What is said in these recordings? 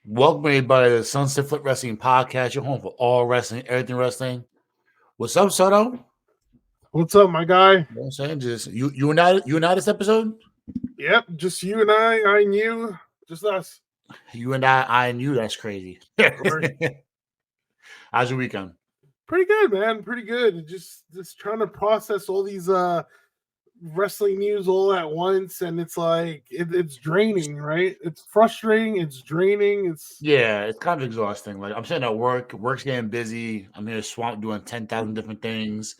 Welcome everybody to the Sunset Flip Wrestling Podcast. Your home for all wrestling, everything wrestling. What's up, Soto? What's up, my guy? You know what I'm saying? Just you and I this episode? Yep, just you and I and you, just us. You and I and you, that's crazy. Right. How's your weekend? Pretty good, man. Pretty good. Just trying to process all these wrestling news all at once, and it's like it's draining, right? It's frustrating. It's draining. It's Yeah, it's kind of exhausting. Like I'm sitting at work's getting busy. I'm here swamped doing 10,000 different things.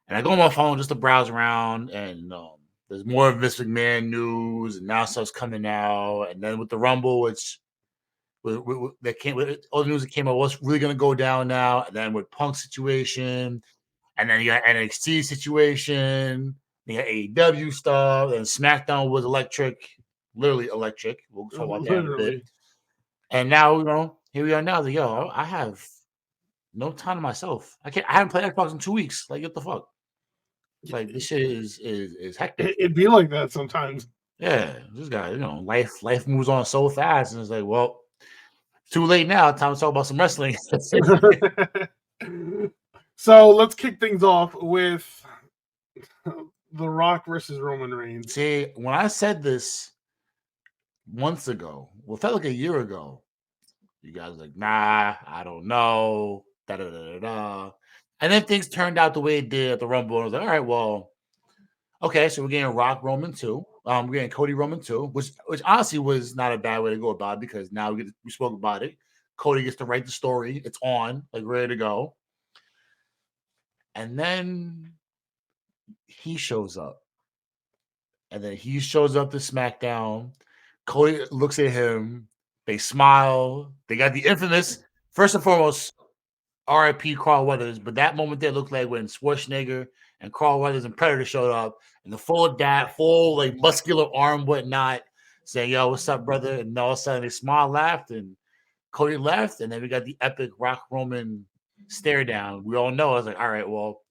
And I go on my phone just to browse around and there's more Vince McMahon news and now stuff's coming out. And then with the Rumble, which that came with all the news that came out, what's really going to go down now, and then with Punk situation, and then you got NXT situation, you got AEW stuff, and SmackDown was electric, literally electric. We'll talk about that in a bit. literally. And now here we are now. Like, yo, I have no time to myself. I haven't played Xbox in 2 weeks. Like, what the fuck? Like this shit is hectic. It'd be like that sometimes. Yeah, this guy, life moves on so fast, and it's like, well, too late now. Time to talk about some wrestling. So let's kick things off with The Rock versus Roman Reigns. See, when I said this months ago, well, it felt like a year ago, you guys were like, nah, I don't know. Da da da da da. And then things turned out the way it did at the Rumble. And I was like, all right, well, okay, so we're getting Rock Roman 2. We're getting Cody Roman 2, which honestly was not a bad way to go about it because now we spoke about it. Cody gets to write the story. It's on, like ready to go. And then he shows up. And then he shows up to SmackDown. Cody looks at him. They smile. They got the infamous, first and foremost, RIP Carl Weathers. But that moment there looked like when Schwarzenegger and Carl Weathers and Predator showed up and the full like muscular arm, whatnot, saying, yo, what's up, brother? And all of a sudden they smiled, laughed, and Cody left. And then we got the epic Rock Roman stare down. We all know. I was like, all right, well,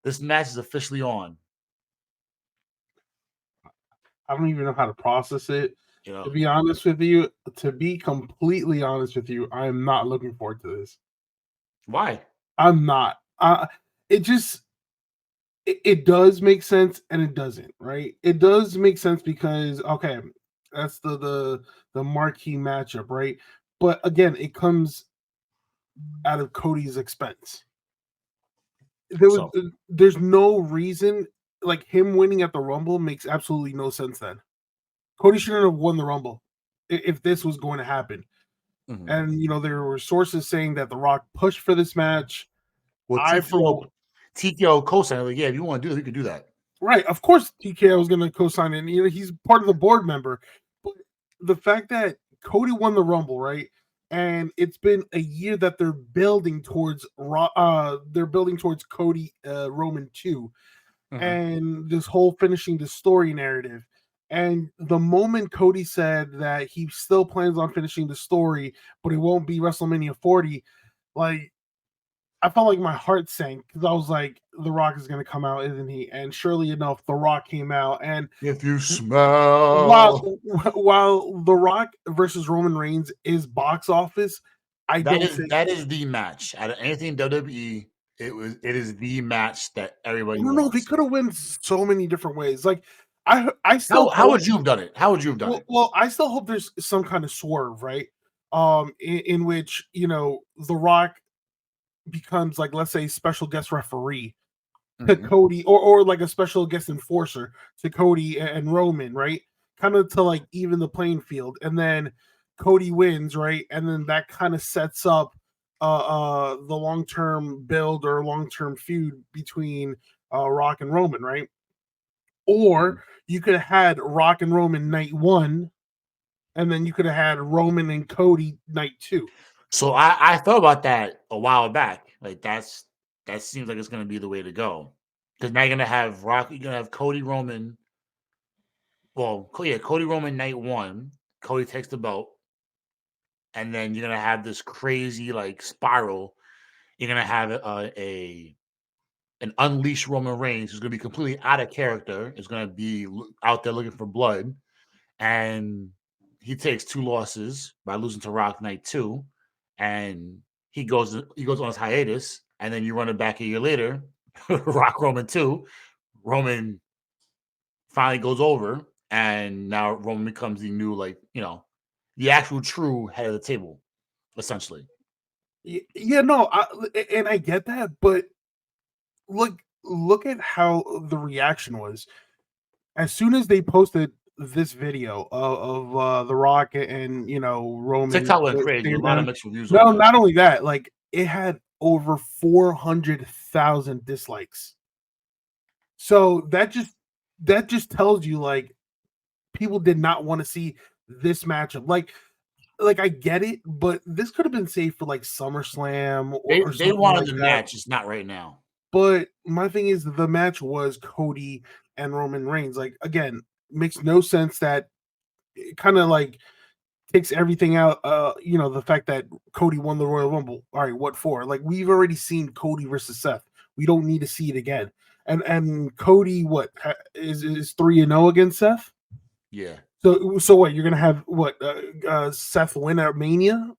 this match is officially on. I don't even know how to process it. You know, To be honest with you, to be completely honest with you, I am not looking forward to this. why? I'm not. It just it does make sense and it doesn't, right? It does make sense because okay, that's the marquee matchup, right? But again, it comes out of Cody's expense. There was So there's no reason like him winning at the Rumble makes absolutely no sense then. Cody shouldn't have won the Rumble if this was going to happen. mhm. And there were sources saying that The Rock pushed for this match. Well, I for TKO co-signer, like, yeah, if you want to do it, you can do that. Right, of course TKO was going to co-sign it. He's part of the board member. But the fact that Cody won the Rumble, right? And it's been a year that they're building towards Cody Roman 2 Mhm. and this whole finishing the story narrative. And the moment Cody said that he still plans on finishing the story, but it won't be WrestleMania 40, like I felt like my heart sank because I was like, The Rock is going to come out, isn't he? And surely enough, The Rock came out. And If you while smell while The Rock versus Roman Reigns is box office, I that don't is think. that is the match out of anything WWE. It is the match that everybody No, no, they wants. could have went so many different ways. Like I still How hope. would you have done it? How would you have done it? Well, I still hope there's some kind of swerve, right? In which The Rock becomes like, let's say, special guest referee to Mhm. Cody, or like a special guest enforcer to Cody and Roman, right? Kind of to like even the playing field, and then Cody wins, right? And then that kind of sets up the long term build or long term feud between Rock and Roman, right? Or you could have had Rock and Roman night one, and then you could have had Roman and Cody night two. So I thought about that a while back. Like that seems like it's gonna be the way to go. Because now you're gonna have Rock, you're gonna have Cody Roman. Well, yeah, Cody Roman night one. Cody takes the belt, and then you're gonna have this crazy like spiral. You're gonna have a an unleashed Roman Reigns who's going to be completely out of character, is going to be out there looking for blood, and he takes 2 losses by losing to Rock night 2, and he goes on his hiatus, and then you run it back a year later, Rock Roman 2. Roman finally goes over, and now Roman becomes the new, like, the actual true head of the table, essentially. Yeah, no, and I get that, but look at how the reaction was as soon as they posted this video of The Rock and Roman TikTok went crazy. A staring lot of down. mixed reviews on No, that. not only that, like it had over 400,000 dislikes. So that just tells you like people did not want to see this matchup. Like I get it, but this could have been saved for like SummerSlam or They something wanted like the that. match, just not right now. But my thing is the match was Cody and Roman Reigns. Like again, makes no sense that it kind of like takes everything out. The fact that Cody won the Royal Rumble. All right, what for? Like we've already seen Cody versus Seth. We don't need to see it again. And Cody, what is 3-0 against Seth? Yeah. So what? You're gonna have what Seth win at Mania,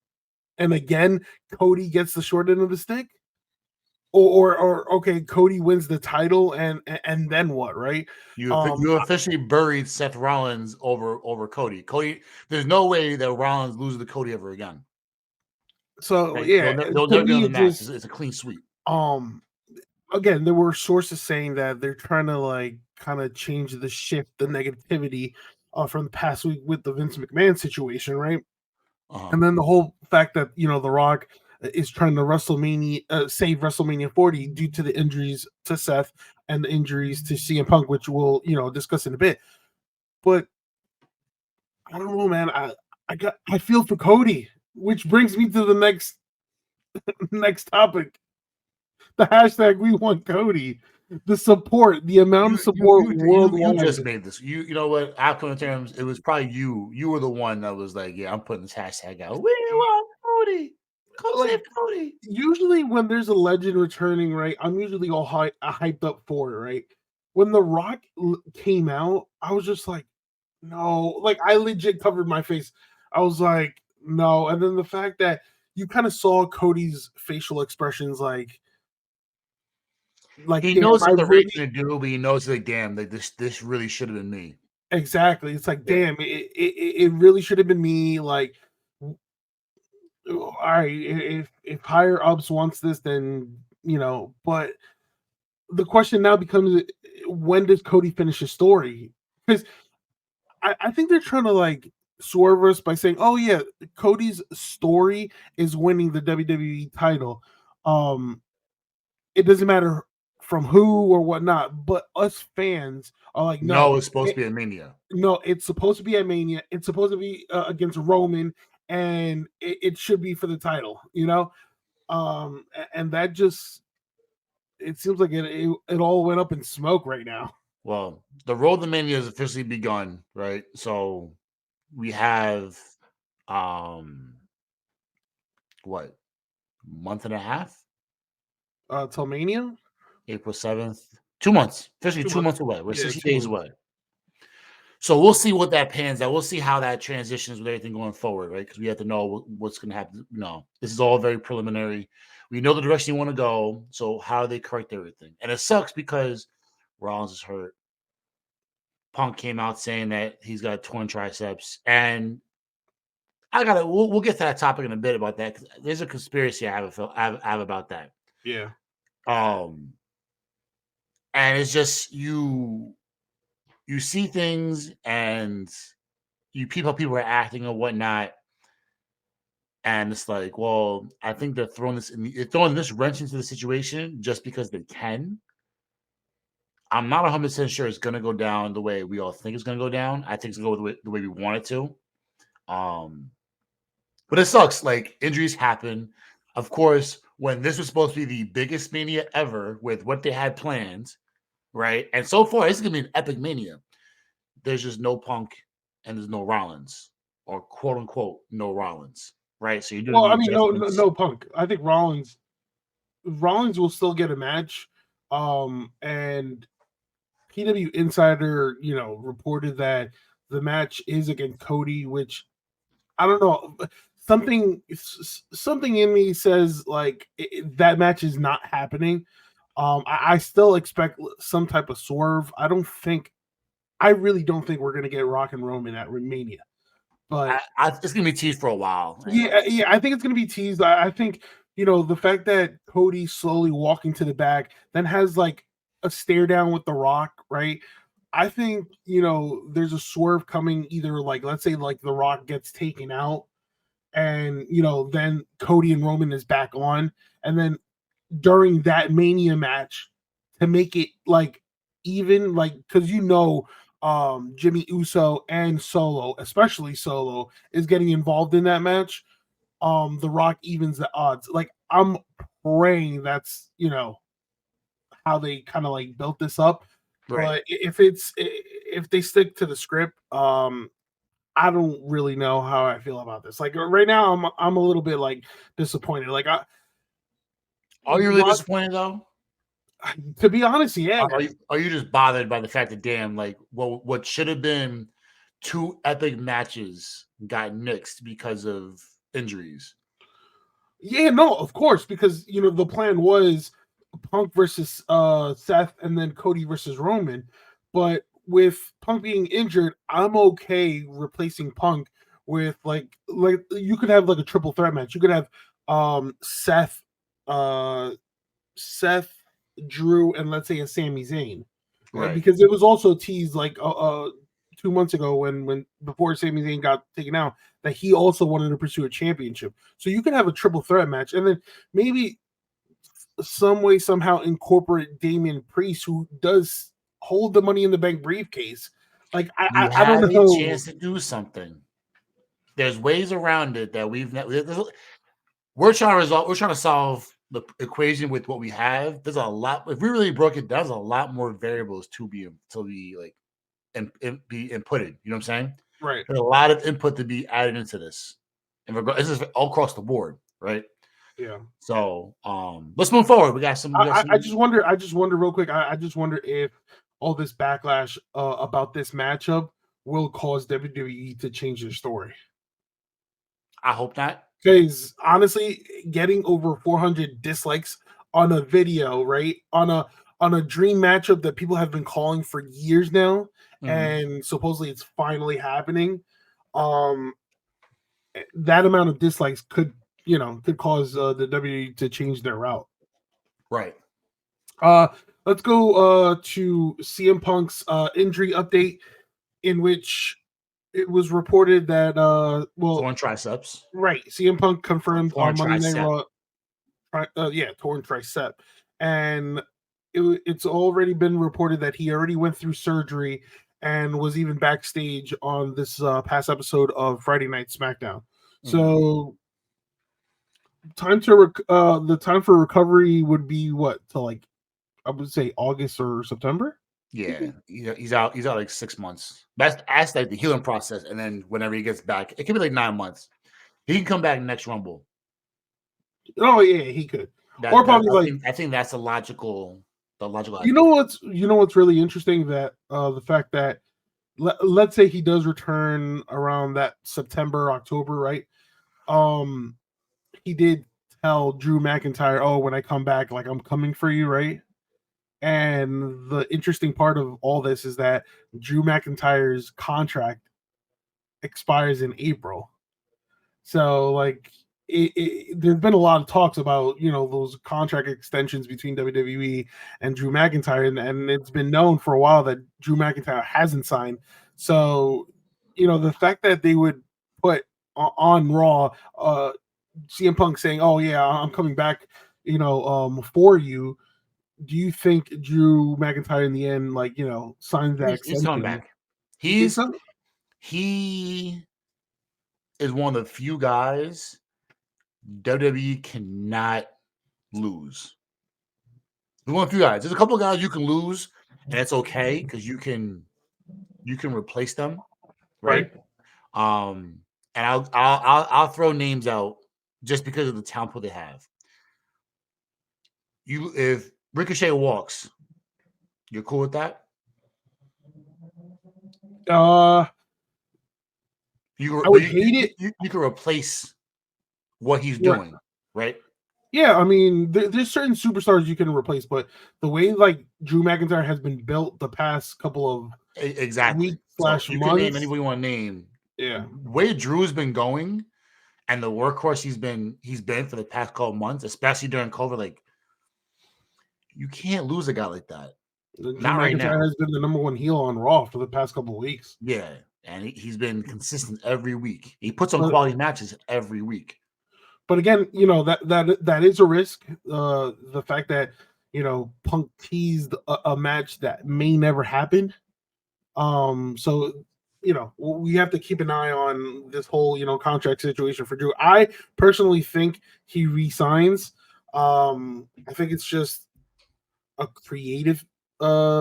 and again Cody gets the short end of the stick, or okay, Cody wins the title, and then what? Right? You officially buried Seth Rollins over Cody. Cody, there's no way that Rollins loses to Cody ever again. So Right? yeah, They'll to never get on me the it match. just It's a clean sweep. Again, there were sources saying that they're trying to like kind of change the shift, the negativity from the past week with the Vince McMahon situation, right? Uh-huh. And then the whole fact that The Rock is trying to save WrestleMania 40 due to the injuries to Seth and the injuries to CM Punk, which we'll discuss in a bit. But I don't know, man. I feel for Cody, which brings me to the next topic. The hashtag we want Cody. The support, the amount of support You just worldwide. made this. You know what? After the terms, it was probably you. You were the one that was like, "Yeah, I'm putting this hashtag out. We want Cody. Go save Like Cody." usually when there's a legend returning, right? I'm usually all hyped up for it, right? When The Rock came out, I was just like, no, like I legit covered my face. I was like, no. And then the fact that you kind of saw Cody's facial expressions, like He damn, knows I it's the right really thing to do, but he knows like, damn, like this really should have been me. exactly. It's like, Yeah. damn, it really should have been me. Like, all right, if higher ups wants this, then But the question now becomes, when does Cody finish his story? Because I think they're trying to like swerve us by saying, "Oh yeah, Cody's story is winning the WWE title." Um, it doesn't matter from who or whatnot, but us fans are like, "No, No, it's supposed to be a Mania. no, it's supposed to be at Mania. It's supposed to be against Roman, and it should be for the title." And that just it seems like it all went up in smoke right now. Well, the road to Mania has officially begun, right? So we have um what, month and a half? Till Mania, April 7th. 2 months. Officially 2 2 months. months away. We're Yeah, 60 2 days months. away. So we'll see what that pans out. We'll see how that transitions with everything going forward, right? Because we have to know what's going to happen. No, this is all very preliminary. We know the direction you want to go. So how do they correct everything? And it sucks because Rollins is hurt. Punk came out saying that he's got torn triceps, and We'll get to that topic in a bit about that because there's a conspiracy I have about that. Yeah. Um, and it's just you see things and you people are acting or whatnot, and it's like, well, I think they're throwing this wrench into the situation just because they can. I'm not 100% sure it's gonna go down the way we all think it's gonna go down. I think it's gonna go the way we want it to. Um, but it sucks. Like injuries happen. Of course, when this was supposed to be the biggest mania ever with what they had planned, right? And so far, this is gonna be an epic mania. There's just no Punk and there's no Rollins, or quote unquote no Rollins, right? So you're doing Well, the I mean, no, no, adjustments. no Punk. I think Rollins will still get a match. And PW Insider, reported that the match is against Cody, which I don't know. Something in me says like that match is not happening. I still expect some type of swerve. I really don't think we're gonna get Rock and Roman at Mania. But it's gonna be teased for a while. yeah, I think it's gonna be teased. I think the fact that Cody slowly walking to the back, then has like a stare down with The Rock, right? I think there's a swerve coming. Either like let's say like The Rock gets taken out, and then Cody and Roman is back on, and then during that Mania match to make it like even, like, because Jimmy Uso and Solo, especially Solo, is getting involved in that match. The Rock evens the odds. Like, I'm praying that's how they kind of like built this up. Right. But if they stick to the script, I don't really know how I feel about this. Like right now, I'm a little bit like disappointed. Like Are you really disappointed though? to be honest, yeah. Are you just bothered by the fact that damn, like, well, what should have been two epic matches got nixed because of injuries? Yeah, no, of course, because the plan was Punk versus Seth, and then Cody versus Roman. But with Punk being injured, I'm okay replacing Punk with like you could have like a triple threat match. You could have Seth, uh Seth, Drew, and let's say a Sami Zayn. Right. Because it was also teased like 2 months ago when before Sami Zayn got taken out, that he also wanted to pursue a championship. So you could have a triple threat match, and then maybe some way somehow incorporate Damian Priest, who does hold the Money in the Bank briefcase. Like You I don't have a know. chance to do something. There's ways around it that we're trying to resolve. We're trying to solve the equation with what we have. There's a lot. If we really broke it down, there's a lot more variables to be like and be inputted. You know what I'm saying? Right. There's a lot of input to be added into this, and this is all across the board, right? Yeah. So, let's move forward. We got some. I just wonder. I just wonder real quick. I just wonder if all this backlash about this matchup will cause WWE to change their story. I hope not. Because honestly, getting over 400 dislikes on a video, right, on a dream matchup that people have been calling for years now, and supposedly it's finally happening. Um, that amount of dislikes could cause the WWE to change their route. Right. Uh, let's go to CM Punk's injury update, in which it was reported that Torn triceps. right, CM Punk confirmed Torn on Monday Night tricep. Raw. Yeah, torn tricep, and it's already been reported that he already went through surgery and was even backstage on this past episode of Friday Night SmackDown. So the time for recovery would be what, to like, I would say August or September. Yeah, he's out. He's out like 6 months. That's like the healing process, and then whenever he gets back, it could be like 9 months. He can come back next Rumble. Oh yeah, he could. Or That probably like, I think that's the logical. what's really interesting, that the fact that let's say he does return around that September, October, right? Um, he did tell Drew McIntyre, "Oh, when I come back, like, I'm coming for you," right? And the interesting part of all this is that Drew McIntyre's contract expires in April. So like there's been a lot of talks about those contract extensions between WWE and Drew McIntyre, and it's been known for a while that Drew McIntyre hasn't signed. So the fact that they would put on Raw CM Punk saying, "Oh yeah, I'm coming back," for you. Do you think Drew McIntyre in the end, like, signs that He's coming extension? back. You think so? He is one of the few guys WWE cannot lose. There's one of the few guys. There's a couple of guys you can lose, and it's okay because you can replace them, right? Right. And I'll throw names out just because of the talent pool they have. If Ricochet walks, you're cool with that? Uh, I would hate it. You can replace what he's Right. doing, right? Yeah, I mean, there's certain superstars you can replace, but the way like Drew McIntyre has been built the past couple of Exactly. weeks So slash you can name months, anyone you want to name. yeah, The way Drew's been going and the workhorse he's been for the past couple months, especially during COVID, like you can't lose a guy like that. Drew Not right McIntyre now. has been the number one heel on Raw for the past couple of weeks. Yeah. And he's been consistent every week. He puts on But quality matches every week. but again, you know that is a risk. The fact that Punk teased a match that may never happen. So we have to keep an eye on this whole contract situation for Drew. I personally think he resigns. I think it's just a creative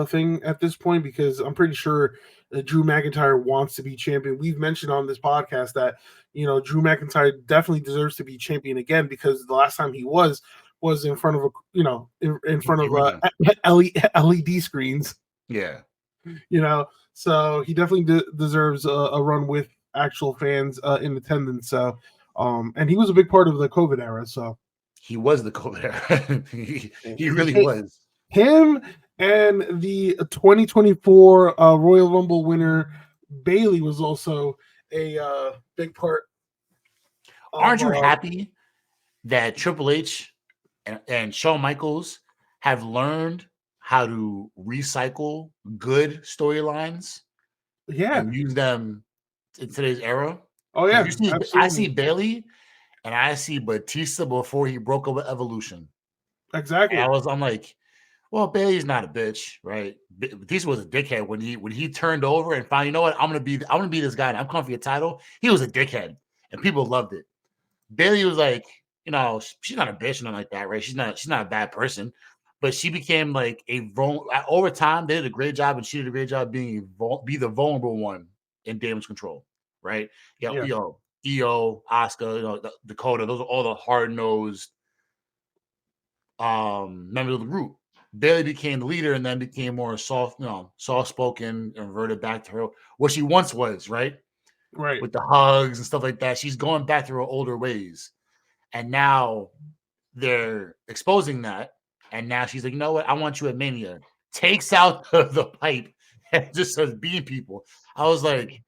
thing at this point because I'm pretty sure Drew McIntyre wants to be champion. We've mentioned on this podcast that Drew McIntyre definitely deserves to be champion again because the last time he was in front of in front of LED screens. Yeah. So he definitely deserves a run with actual fans in attendance. So, and he was a big part of the COVID era. So He was the COVID. He really was. him and the 2024 Royal Rumble winner Bailey was also a big part of. Aren't you happy that Triple H and Shawn Michaels have learned how to recycle good storylines Yeah. and use them in today's era? Oh yeah. I see Absolutely. Bailey and I see Batista before he broke up with Evolution. Exactly. And I'm like, well, Bailey's not a bitch, right? Batista was a dickhead when he turned over and found, you know what, I'm gonna be this guy and I'm coming for your title. He was a dickhead and people loved it. Bailey was like, she's not a bitch or nothing like that, right? She's not a bad person, but she became like over time. They did a great job, and she did a great job being be the vulnerable one in Damage Control, right? Yeah. EO, Oscar, Dakota. Those are all the hard nosed members of the group. Bailey became the leader, and then became more soft spoken, and reverted back to her what she once was, right? Right. With the hugs and stuff like that. She's going back to her older ways. And now they're exposing that. And now she's like, you know what? I want you at Mania. Takes out the pipe and just says being people. I was like,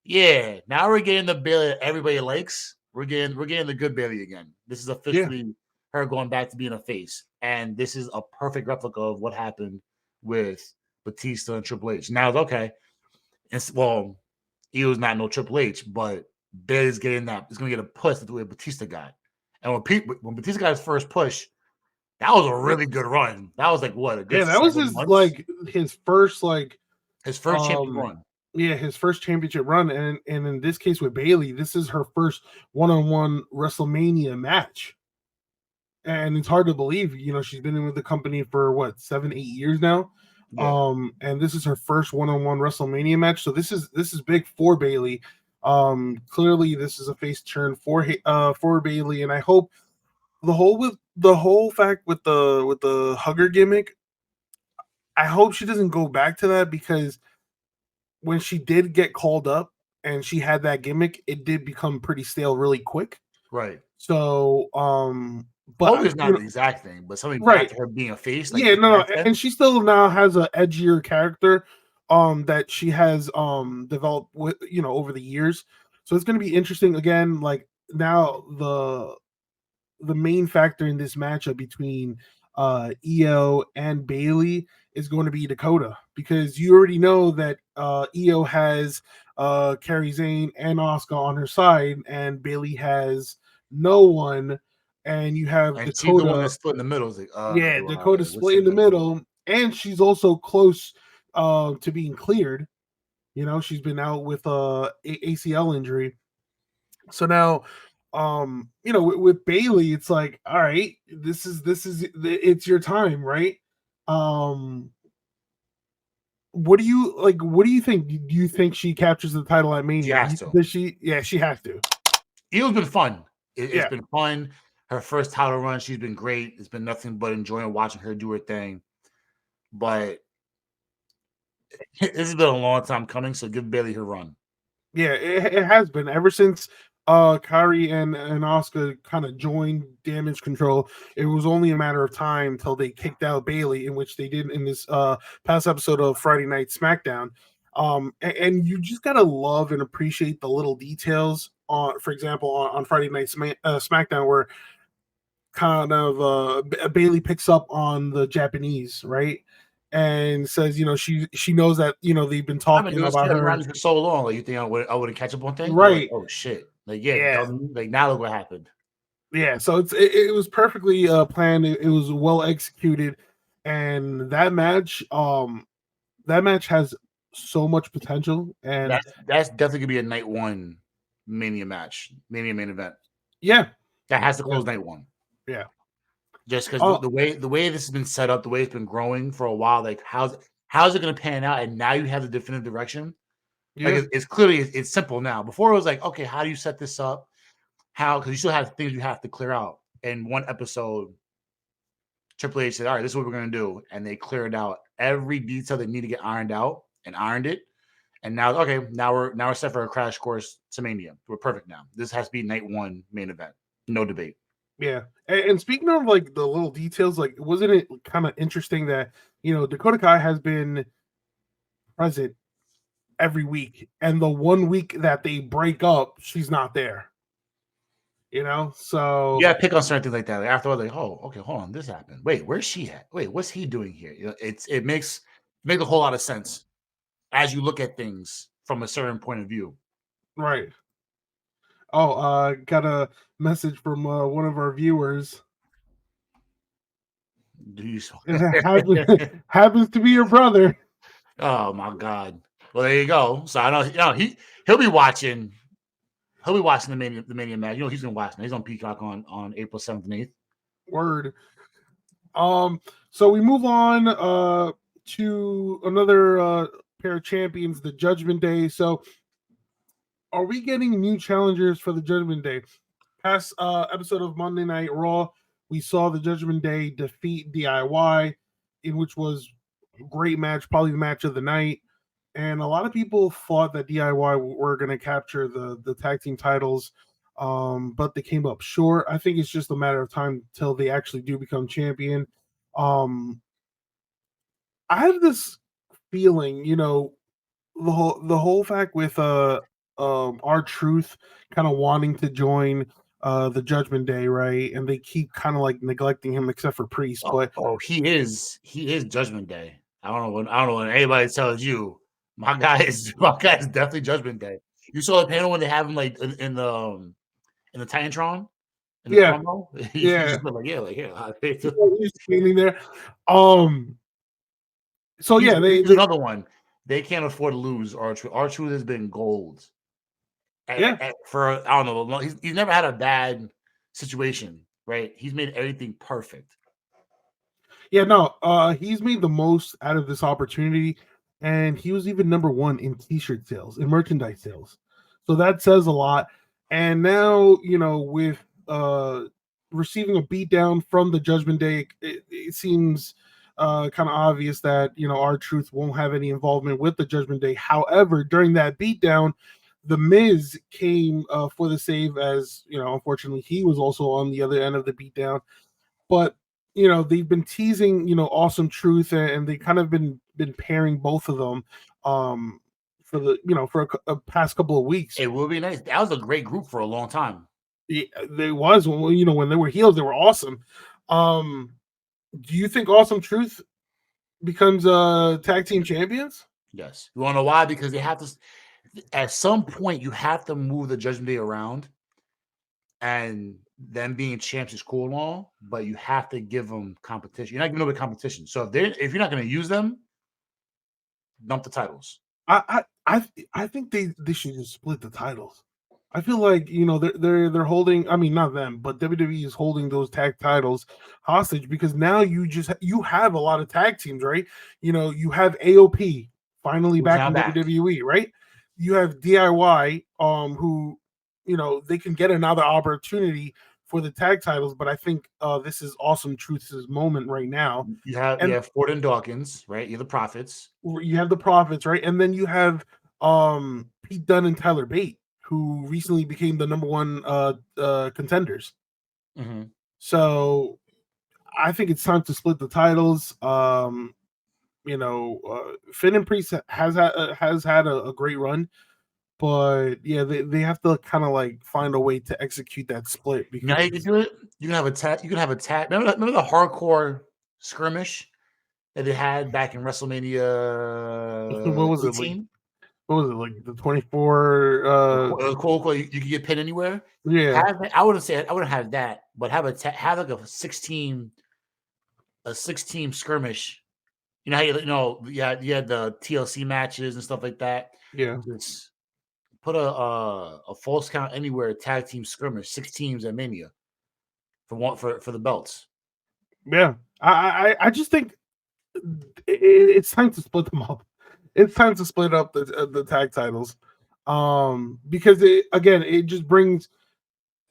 yeah, now we're getting the Bailey that everybody likes. We're getting the good Bailey again. This is officially her going back to being a face. And this is a perfect replica of what happened with Batista and Triple H. Now it's okay. He was not no Triple H, but Bailey's getting that. He's going to get a push the way Batista got. And when Batista got his first push, that was a really good run. That was like what, a good Yeah, that was 7 months? his first His first champion run. yeah, his first championship run, and in this case with Bailey, this is her first one-on-one WrestleMania match. And it's hard to believe, she's been in with the company for what 7-8 years now. Yeah. And this is her first one-on-one WrestleMania match. So this is big for Bailey. Clearly this is a face turn for Bailey, and I hope the whole fact with the hugger gimmick, I hope she doesn't go back to that because when she did get called up and she had that gimmick, it did become pretty stale really quick. Right. So, but it's not the exact thing, but something back to her being a face. Like and she still now has an edgier character, that she has developed with over the years. So it's going to be interesting again. Like now the main factor in this matchup between EO and Bailey is going to be Dakota because you already know that EO has Kairi Sane and Asuka on her side, and Bailey has no one, and you have and Dakota. She's the one that's split in the middle. Like, Dakota split in the middle, and she's also close to being cleared. She's been out with ACL injury. So now, with Bailey, it's like, all right, this is it's your time, right? What do you think? Do you think she captures the title at Mania? She has to. Does she? Yeah, she has to. It's been fun. It's been fun. Her first title run, she's been great. It's been nothing but enjoying watching her do her thing. But this has been a long time coming, so give Bailey her run. Yeah, it has been ever since Kyrie and Oscar kind of joined Damage Control. It was only a matter of time till they kicked out Bailey, in which they did in this past episode of Friday Night SmackDown. And you just gotta love and appreciate the little details. On, for example, on Friday Night SmackDown, where kind of Bailey picks up on the Japanese, right? And says, she knows that they've been I've been talking doing about security her, around this for so long. Like, you think I wouldn't catch up on things? You're like, right? oh shit. Like, yeah, Yeah, dummy. Like, now look what happened. yeah. So it was perfectly planned. It was well executed, and that match has so much potential. And That's definitely gonna be a night one Mania match, Mania main event. yeah, That has to yeah, close night one. yeah. Just because Oh, the way this has been set up, the way it's been growing for a while, like how's it gonna pan out? And now you have the definitive direction. Like yeah, it's clearly it's simple now. Before it was like, okay, how do you set this up? How, because you still have things you have to clear out. In one episode, Triple H said, all right, this is what we're gonna do. And they cleared out every detail that need to get ironed out and ironed it. And now, okay, now we're set for a crash course to Mania. We're perfect now. This has to be night one main event. No debate. yeah. And speaking of like the little details, like wasn't it kind of interesting that Dakota Kai has been present every week, and the one week that they break up, she's not there. You So gotta pick on certain things like that. Like afterwards, like, oh, okay, hold on, this happened. Wait, where's she at? Wait, what's he doing here? It makes a whole lot of sense as you look at things from a certain point of view. right. Oh, got a message from one of our viewers. Do you? It happens to be your brother. Oh my god. Well, there you go. So I know, he'll be watching. He'll be watching the Mania match. He's gonna watch. He's on Peacock on April 7th and 8th. Word. So we move on to another pair of champions, the Judgment Day. So are we getting new challengers for the Judgment Day? Past episode of Monday Night Raw, we saw the Judgment Day defeat DIY, in which was a great match, probably the match of the night. And a lot of people thought that DIY were going to capture the tag team titles, but they came up short. I think it's just a matter of time till they actually do become champion. Um, I have this feeling, the whole fact with our truth kind of wanting to join the Judgment Day, right? And they keep kind of like neglecting him, except for Priest. Oh, But he is Judgment Day. I don't know what anybody tells you. My guy is definitely Judgment Day. You saw the panel when they have him like in the Titantron in the yeah, promo. He yeah, just been like, yeah, like, yeah. he's standing there. Um, so He's yeah, he's another one. They can't afford to lose R-Truth. R-Truth has been gold. yeah, For I don't know. He's never had a bad situation, right? He's made everything perfect. yeah. No, he's made the most out of this opportunity, and he was even number one in T-shirt sales, in merchandise sales. So that says a lot. And now, with receiving a beatdown from the Judgment Day, it seems kind of obvious that our truth won't have any involvement with the Judgment Day. However, during that beatdown, the Miz came for the save, as unfortunately he was also on the other end of the beatdown. But they've been teasing Awesome Truth, and they kind of been pairing both of them for the for a past couple of weeks. It will be nice. That was a great group for a long time. They was when they were heels, they were awesome. um do you think Awesome Truth becomes tag team champions? Yes. You want to know why? Because they have to. At some point, you have to move the Judgment Day around, and them being champs is cool and all, but you have to give them competition. You're not giving them competition. So if you're not going to use them, dump the titles. I think they should just split the titles. I feel like they're holding. I mean, not them, but WWE is holding those tag titles hostage because now you have a lot of tag teams, right? You have AOP finally Who's back now in back? WWE, right? You have DIY, who they can get another opportunity for the tag titles, but I think this is Awesome Truth's moment right now. You have And Ford and Dawkins, right? You're the Prophets. you have the Profits, right? And then you have Pete Dunne and Tyler Bate, who recently became the number one contenders. Mhm. So I think it's time to split the titles. Finn and Priest has had a great run, but yeah, they have to kind of like find a way to execute that split You know how you can because do it? You can have a tag. You can have a tag. Remember the hardcore skirmish that they had back in what WrestleMania was it like? 18? What was it like the 24? It was cool. You could get pinned anywhere. Yeah, I wouldn't say I wouldn't have that, but have like a 16 skirmish. You know how you had the TLC matches and stuff like that. yeah, Just put a false count anywhere tag team skirmish, 6 teams at Mania for the belts. yeah. I just think it's time to split them up. It's time to split up the tag titles, because it just brings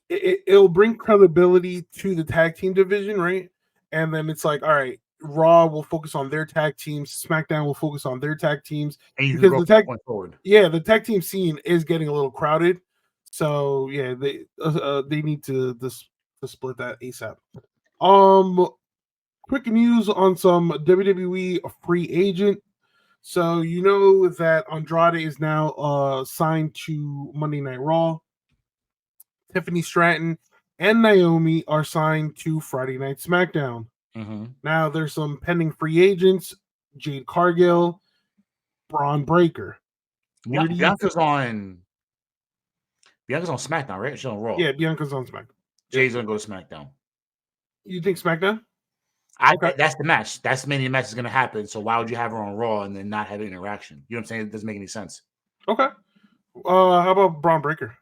it'll bring credibility to the tag team division, right? And then it's like, all right, Raw will focus on their tag teams, SmackDown will focus on their tag teams And you can because go going forward. the tag team scene is getting a little crowded. So yeah, they need to split that ASAP. Um, quick news on some WWE free agent. So you know that Andrade is now signed to Monday Night Raw. Tiffany Stratton and Naomi are signed to Friday Night SmackDown. Mm-hmm. Now there's some pending free agents: Jade Cargill, Braun Breaker. Where do you Bianca's on SmackDown, right? She's on Raw. Yeah, Bianca's on SmackDown. Yep. Jay's gonna go to SmackDown. You think SmackDown? Okay. That's the match. That's the Mania match is gonna happen. So why would you have her on Raw and then not have an interaction? You know what I'm saying? It doesn't make any sense. Okay. How about Braun Breaker?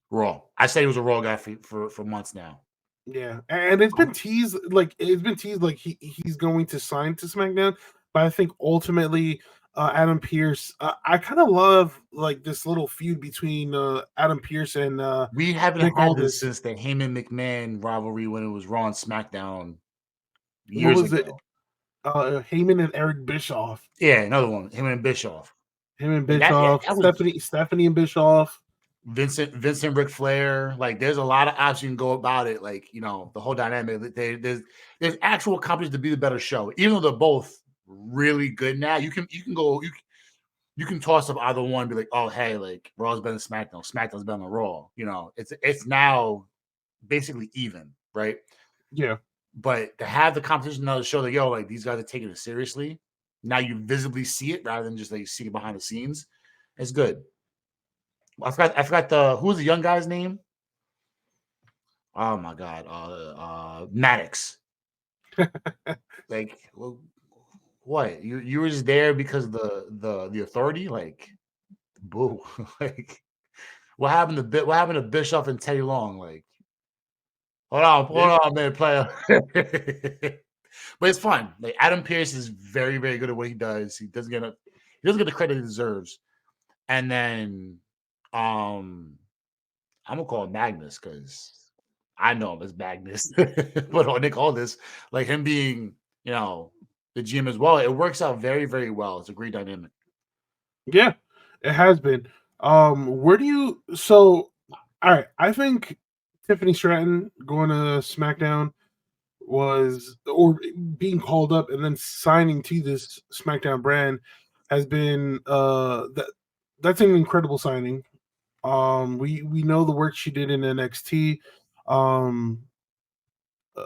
Raw. I said he was a Raw guy for months now. Yeah, and it's been teased like he's going to sign to SmackDown, but I think ultimately Adam Pierce. I kind of love like this little feud between Adam Pierce and We haven't Nick had this Aldis. since the Heyman McMahon rivalry when it was Raw and SmackDown What years was it? ago. Heyman and Eric Bischoff. Yeah, another one. Him and Bischoff. Him and Like Bischoff. that was Stephanie and Bischoff. Vincent Ric Flair. Like there's a lot of options you can go about it. Like, the whole dynamic. There's actual companies to be the better show. Even though they're both really good now, you can toss up either one and be like, oh hey, like Raw's better than SmackDown, SmackDown's better than Raw. It's now basically even, right? Yeah, But to have the competition now to show that like these guys are taking it seriously. Now you visibly see it rather than just like see it behind the scenes. It's good. I forgot who was the young guy's name? Oh my god, Maddox. Like, well, what? You were just there because of the authority? Like, boo. Like, what happened to Bischoff and Teddy Long? Like, hold yeah, on, man, player. But it's fun. Like Adam Pierce is very, very good at what he does. He doesn't get the credit he deserves. And then I'm gonna call him Magnus because I know him as Magnus. But on Nick Aldis, like him being, the GM as well, it works out very, very well. It's a great dynamic. yeah. It has been. Where do you? So, all right. I think Tiffany Stratton going to SmackDown or being called up and then signing to this SmackDown brand has been that's an incredible signing. We know the work she did in NXT. Um, uh,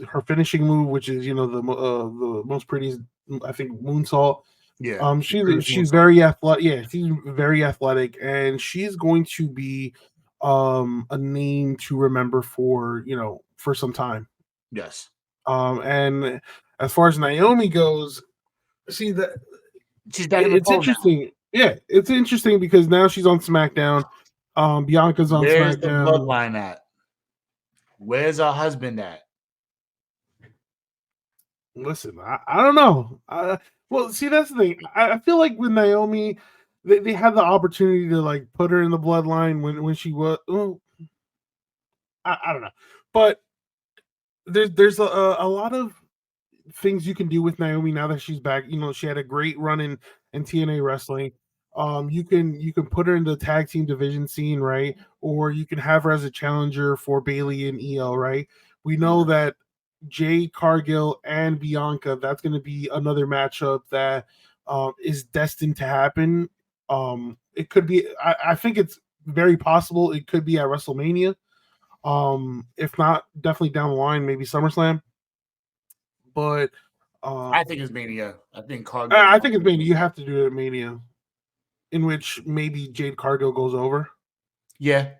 her finishing move, which is the most prettiest, I think, moonsault. Yeah, the greatest She's moonsault. very athletic. Yeah, she's very athletic, and she's going to be a name to remember for some time. Yes, And as far as Naomi goes, see that she's back in the it's fold now. interesting. Yeah, it's interesting because now she's on SmackDown. Bianca's on Where's the SmackDown. bloodline at? Where's her husband at? Listen, I don't know. Well, see, that's the thing. I feel like with Naomi, they had the opportunity to like put her in the bloodline when she was. Oh, I don't know, but there's a lot of things you can do with Naomi now that she's back. She had a great run in TNA wrestling. You can put her in the tag team division scene, right? Or you can have her as a challenger for Bailey and Io, right? We know Yeah. that Jade Cargill and Bianca, that's going to be another matchup that is destined to happen. It could be, I think it's very possible it could be at WrestleMania. If not, definitely down the line, maybe SummerSlam. But uh, I think it's Mania. I think Cargill. I think it's Mania. You have to do it at Mania, in which maybe Jade Cargill goes over. Yeah.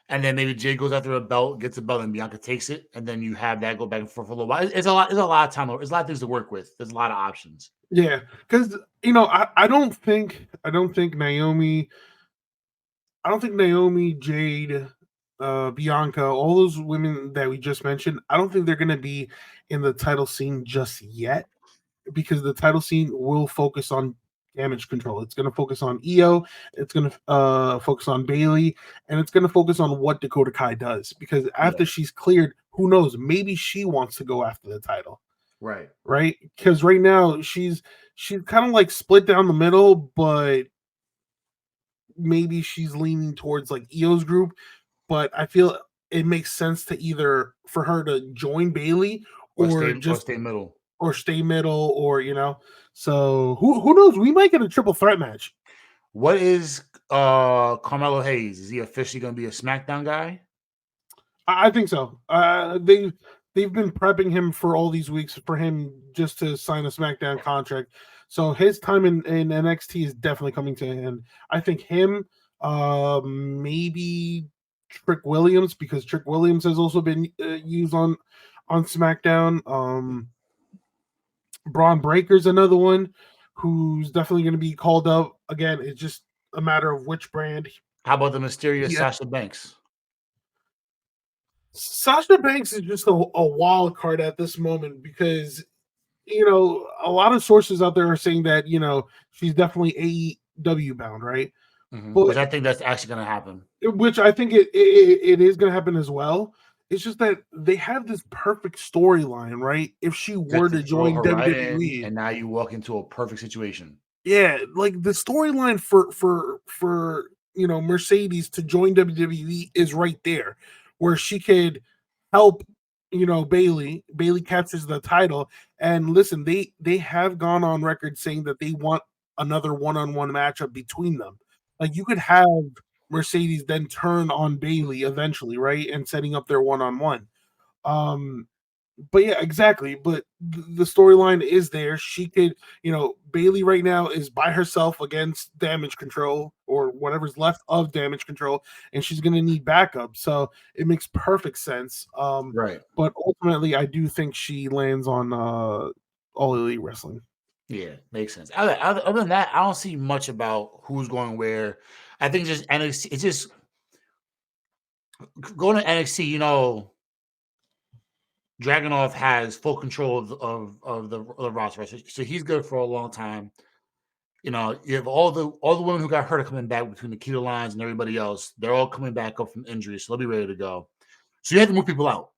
And then maybe Jay goes after a belt, gets a belt, and Bianca takes it, and then you have that go back and forth for a little while. It's a lot. It's a lot of time. It's a lot of things to work with. There's a lot of options. Yeah, because I don't think Naomi, Jade, Bianca, all those women that we just mentioned, I don't think they're gonna be in the title scene just yet, because the title scene will focus on damage control. It's gonna focus on Io, it's gonna focus on Bailey, and it's gonna focus on what Dakota Kai does. Because Yeah. after she's cleared, who knows? Maybe she wants to go after the title. Right. Right? Because right now she's kind of like split down the middle, but maybe she's leaning towards like Io's group. But I feel it makes sense to either for her to join Bailey or Or just stay middle. or stay middle, or So who knows? We might get a triple threat match. What is Carmelo Hayes? Is he officially going to be a SmackDown guy? I think so. They've been prepping him for all these weeks for him just to sign a SmackDown contract. So his time in NXT is definitely coming to an end. I think him, maybe Trick Williams, because Trick Williams has also been used on SmackDown. Braun Breaker's another one who's definitely going to be called up. Again, it's just a matter of which brand. How about the mysterious Yeah, Sasha Banks? Sasha Banks is just a wild card at this moment, because a lot of sources out there are saying that she's definitely AEW bound, right? Which But I think that's actually going to happen. which I think it is going to happen as well. It's just that they have this perfect storyline, right? If she were Just to to throw join her right in, WWE, and now you walk into a perfect situation. yeah, like the storyline for Mercedes to join WWE is right there, where she could help Bailey. Bailey captures the title, and listen, they have gone on record saying that they want another one-on-one matchup between them. Like, you could have Mercedes then turn on Bailey eventually, right, and setting up their one-on-one. Um, but yeah, exactly. But the storyline is there. She could, Bailey right now is by herself against Damage Control, or whatever's left of Damage Control, and she's going to need backup. So it makes perfect sense. Right. But ultimately, I do think she lands on All Elite Wrestling. Yeah, makes sense. Other than that, I don't see much about who's going where. I think just NXT. It's just going to NXT. Dragunov has full control of the roster, right? So he's good for a long time. You have all the women who got hurt are coming back between the Keto lines and everybody else. They're all coming back up from injury, so they'll be ready to go. So you have to move people out,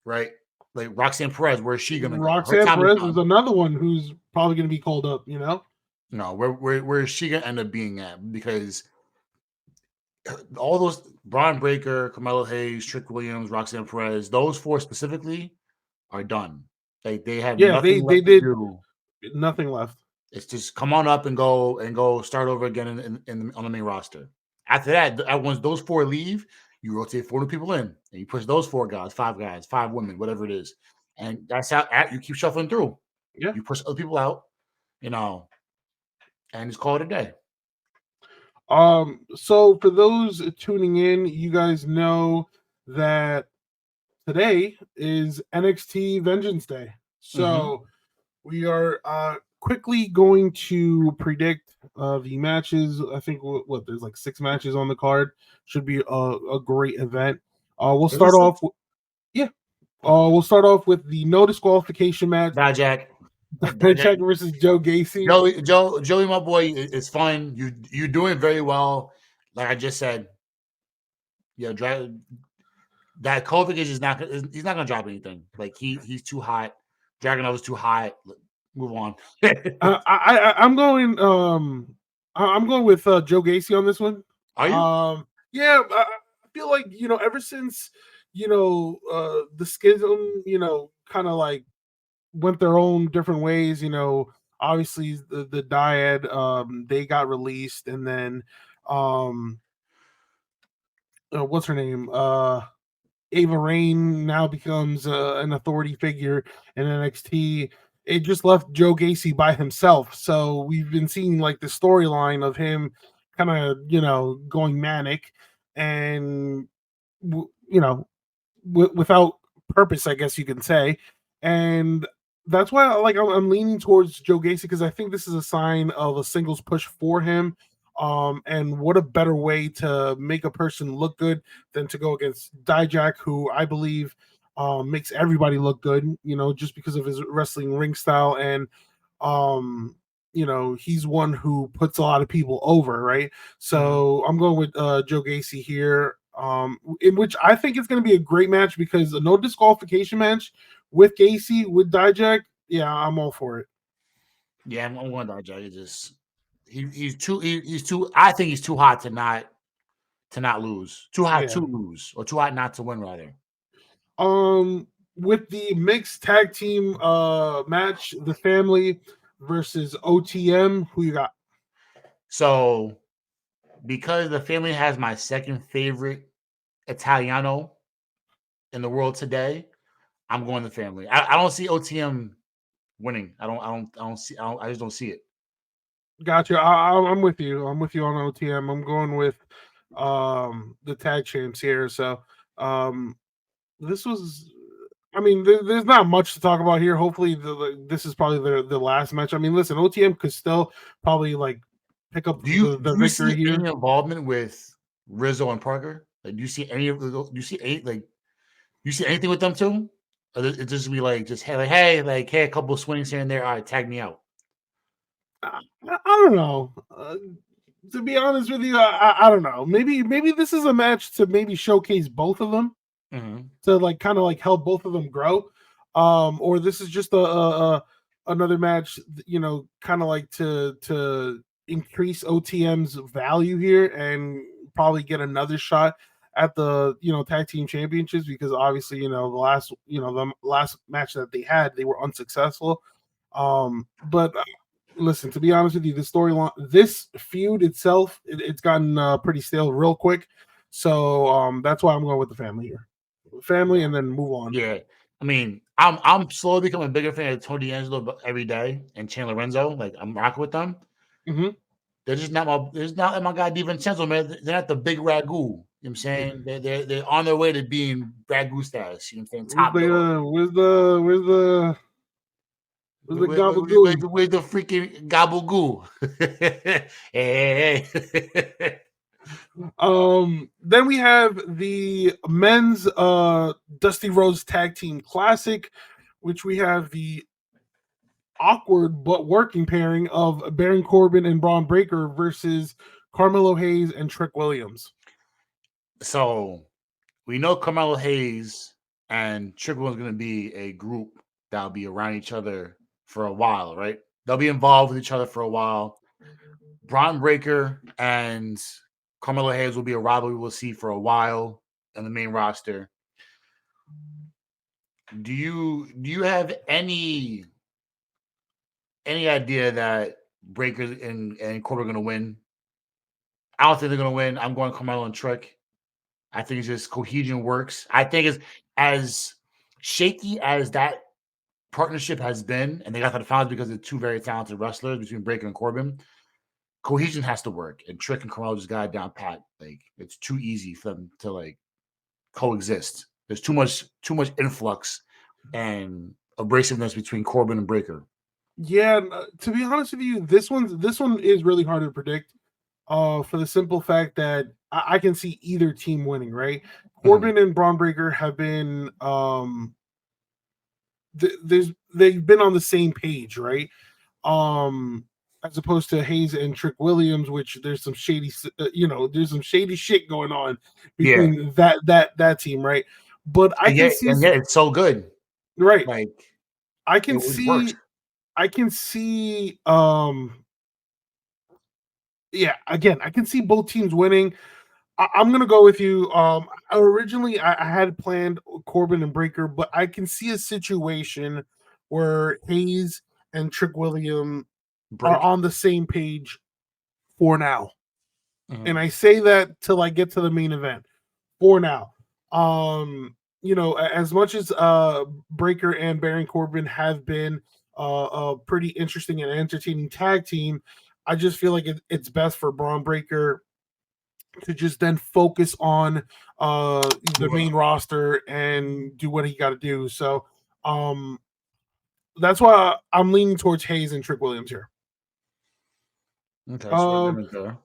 right? Like Roxanne Perez, where is she gonna go? Her Roxanne time is Perez is done. another one who's probably going to be called up. No, where is she gonna end up being at? Because all those Braun Breaker, Carmelo Hayes, Trick Williams, Roxanne Perez, those four specifically are done. Like they have Yeah, they nothing they left to did do. nothing left. It's just come on up and go start over again on the main roster. After that, once those four leave, you rotate 4 new people in, and you push those 4 guys, 5 women, whatever it is, and that's how you keep shuffling through. Yeah. You push other people out, you know, and just call it a day. So for those tuning in, you guys know that today is NXT Vengeance Day. Mm-hmm. So we are quickly going to predict the matches. I think there's like 6 matches on the card. Should be a great event. We'll Is it start off. 6? Yeah. Okay. We'll start off with the no disqualification match. Bad Jack. Bad Jack. Check versus Joe Gacy. Joey, my boy, it's fun. You're doing very well. Like I just said, that Kovic is just not. He's not gonna drop anything. Like he's too hot. Dragunov is too hot. Move on. I'm going. I'm going with Joe Gacy on this one. Are you? Yeah, I feel like ever since the schism, kind of like went their own different ways. Obviously the dyad, they got released, and then um, what's her name? Ava Rain now becomes an authority figure in NXT. It just left Joe Gacy by himself. So we've been seeing like the storyline of him kind of, going manic and, you know, without purpose, I guess you can say. And that's why I'm leaning towards Joe Gacy because I think this is a sign of a singles push for him. And what a better way to make a person look good than to go against Dijak, who I believe makes everybody look good, just because of his wrestling ring style. And um, he's one who puts a lot of people over, right? Mhm. So I'm going with Joe Gacy here, in which I think it's going to be a great match because a no disqualification match with Gacy with Dijak. Yeah, I'm all for it. Yeah, I'm going to Jack. He's too. I think he's too hot to not lose. Too hot to Yeah. lose, or too hot not to win, rather. Um, with the mixed tag team match, the family versus OTM, who you got? So because the family has my second favorite Italiano in the world today, I'm going the family. I don't see OTM winning. I just don't see it. Gotcha. I'm with you. I'm with you on OTM. I'm going with the tag champs here. So um this was, I mean, there's not much to talk about here. Hopefully this is probably the last match. I mean, listen, OTM could still probably like pick up Do the you victory see any here. involvement with Rizzo and Parker? Like, do you see any of the? Do you see any like? You see anything with them too? Or it just be like just hey, a couple of swings here and there. All right, tag me out. I don't know. To be honest with you, I don't know. Maybe this is a match to maybe showcase both of them, Mhm. to like kind of like help both of them grow, or this is just a another match, kind of like to increase OTM's value here and probably get another shot at the tag team championships, because obviously the last match that they had, they were unsuccessful. But listen, to be honest with you, the storyline, this feud itself, it's gotten pretty stale real quick. So that's why I'm going with the family here, family, Yeah, and then move on. yeah. I mean, I'm slowly becoming a bigger fan of Tony D'Angelo every day and Chandler Renzo. Like I'm rocking with them. Hmm. They're just not my. There's not like my guy DiVincenzo, man. They're not the big ragu. You know what I'm saying? They're on their way to being ragu status. You know what I'm saying? Where's Top dog. the gabagoo? With the freaking gabagoo. Hey. Then we have the men's Dusty Rose Tag Team Classic, which we have the awkward but working pairing of Baron Corbin and Braun Breaker versus Carmelo Hayes and Trick Williams. So we know Carmelo Hayes and Trick Williams going to be a group that'll be around each other for a while, right? They'll be involved with each other for a while. Braun Breaker and Carmelo Hayes will be a rivalry we'll see for a while in the main roster. Do you have any idea that Breaker and Corbin are going to win? I don't think they're going to win. I'm going Carmelo and Trick. I think it's just cohesion works. I think it's as shaky as that partnership has been, and they got to the finals because of two very talented wrestlers between Breaker and Corbin. Cohesion has to work, and Trick and Carmelo just got it down pat. Like it's too easy for them to like coexist. There's too much influx and abrasiveness between Corbin and Breaker. Yeah, to be honest with you, this one is really hard to predict. For the simple fact that I can see either team winning. Right, Mhm. Corbin and Braun Breaker have been they've been on the same page, right? Um, as opposed to Hayes and Trick Williams, which there's some shady, there's some shady shit going on Yeah, between that team, right? But I can see, and yet it's so good. right. Like I it, can it works. see, I can see, Yeah, again, I can see both teams winning. I'm gonna go with you. Originally I had planned Corbin and Breaker, but I can see a situation where Hayes and Trick William are Break. on the same page for now. And Mhm. I say that till I get to the main event. For now. As much as Breaker and Baron Corbin have been a pretty interesting and entertaining tag team, I just feel like it's best for Braun Breaker to just then focus on the Moving main on. roster and do what he got to do. So um, that's why I'm leaning towards Hayes and Trick Williams here. Okay, so we're Um, gonna go.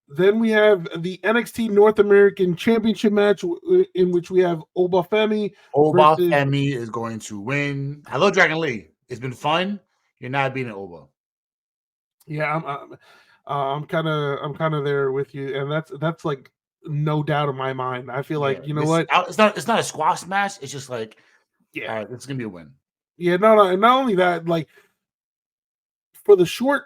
then we have the NXT North American Championship match in which we have Obafemi Oba versus. Femi is going to win. Hello, Dragon Lee. It's been fun. You're not beating Oba. Yeah, I'm kind of there with you, and that's like no doubt in my mind. I feel Yeah, like, you know this what? it's not a squash match. It's just like, Yeah, all right, it's gonna be a win. yeah. Not only that, like for the short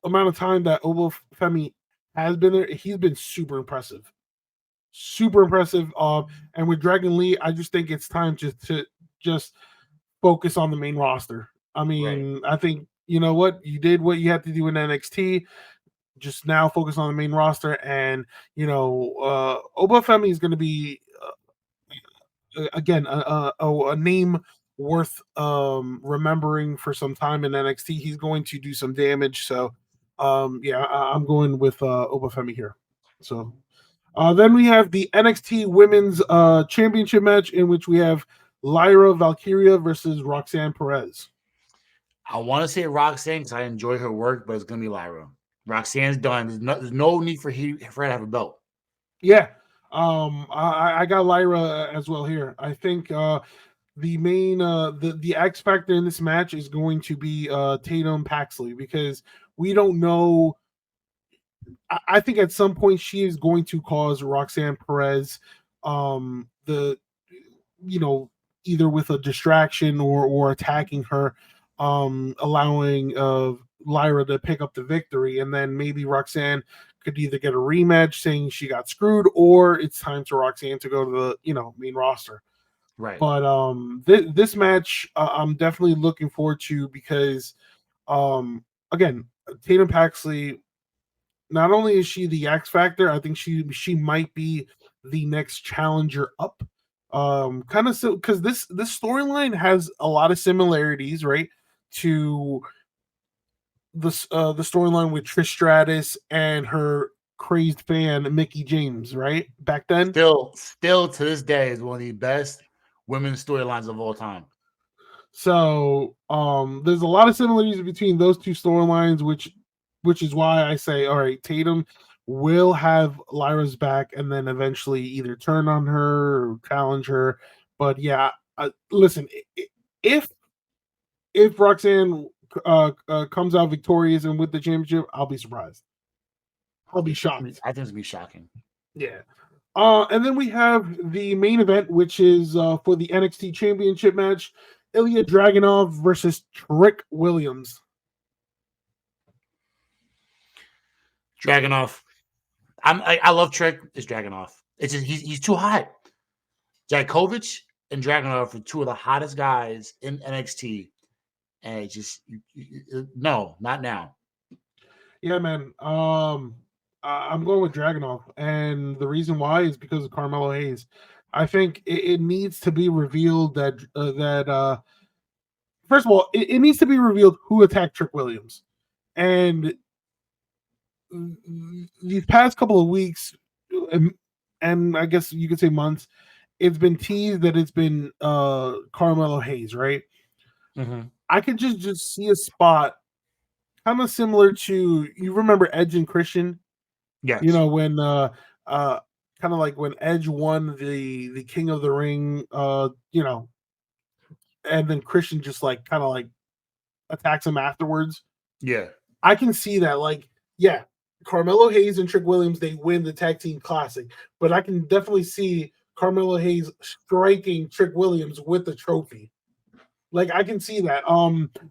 amount of time that Obafemi has been there, he's been super impressive, super impressive. And with Dragon Lee, I just think it's time to just focus on the main roster. I Right. mean, I think you know what you did, what you had to do in NXT. Just now focus on the main roster, and Obafemi is going to be again a name worth remembering for some time in NXT. He's going to do some damage. So yeah, I'm going with Obafemi here. So then we have the NXT Women's Championship match in which we have Lyra Valkyria versus Roxanne Perez. I want to say Roxanne because I enjoy her work, but it's gonna be Lyra. Roxanne's done. There's no need for her to have a belt. Yeah, I got Lyra as well here. I think the main the X factor in this match is going to be Tatum Paxley because we don't know. I think at some point she is going to cause Roxanne Perez the you know either with a distraction or attacking her, allowing Lyra to pick up the victory, and then maybe Roxanne could either get a rematch saying she got screwed, or it's time to Roxanne to go to the main roster. Right. But this match I'm definitely looking forward to because again, Tatum Paxley, not only is she the X factor, I think she might be the next challenger up. Kind of so because this storyline has a lot of similarities, right? To the storyline with Trish Stratus and her crazed fan Mickey James, right? Back then. Still to this day is one of the best women's storylines of all time. So there's a lot of similarities between those two storylines, which is why I say, all right, Tatum will have Lyra's back and then eventually either turn on her or challenge her. But yeah, listen, if if Roxanne comes out victorious and with the championship, I'll be surprised. I'll be shocked. I think it's gonna be shocking. Yeah. And then we have the main event, which is for the NXT Championship match: Ilya Dragunov versus Trick Williams. Dragonoff. I love Trick. It's Dragonoff. It's just he's too hot. Jakovic and Dragonoff are two of the hottest guys in NXT, and it just no, not now. Yeah, man. I'm going with Dragunov, and the reason why is because of Carmelo Hayes. I think it needs to be revealed that first of all, it needs to be revealed who attacked Trick Williams, and these past couple of weeks, and I guess you could say months, it's been teased that it's been Carmelo Hayes, right? Mm-hmm. I could just see a spot kind of similar to you remember Edge and Christian, Yes. when uh kind of like when Edge won the King of the Ring, and then Christian just like kind of like attacks him afterwards. Yeah. I can see that, like, yeah, Carmelo Hayes and Trick Williams, they win the tag team classic, but I can definitely see Carmelo Hayes striking Trick Williams with the trophy. Like I can see that.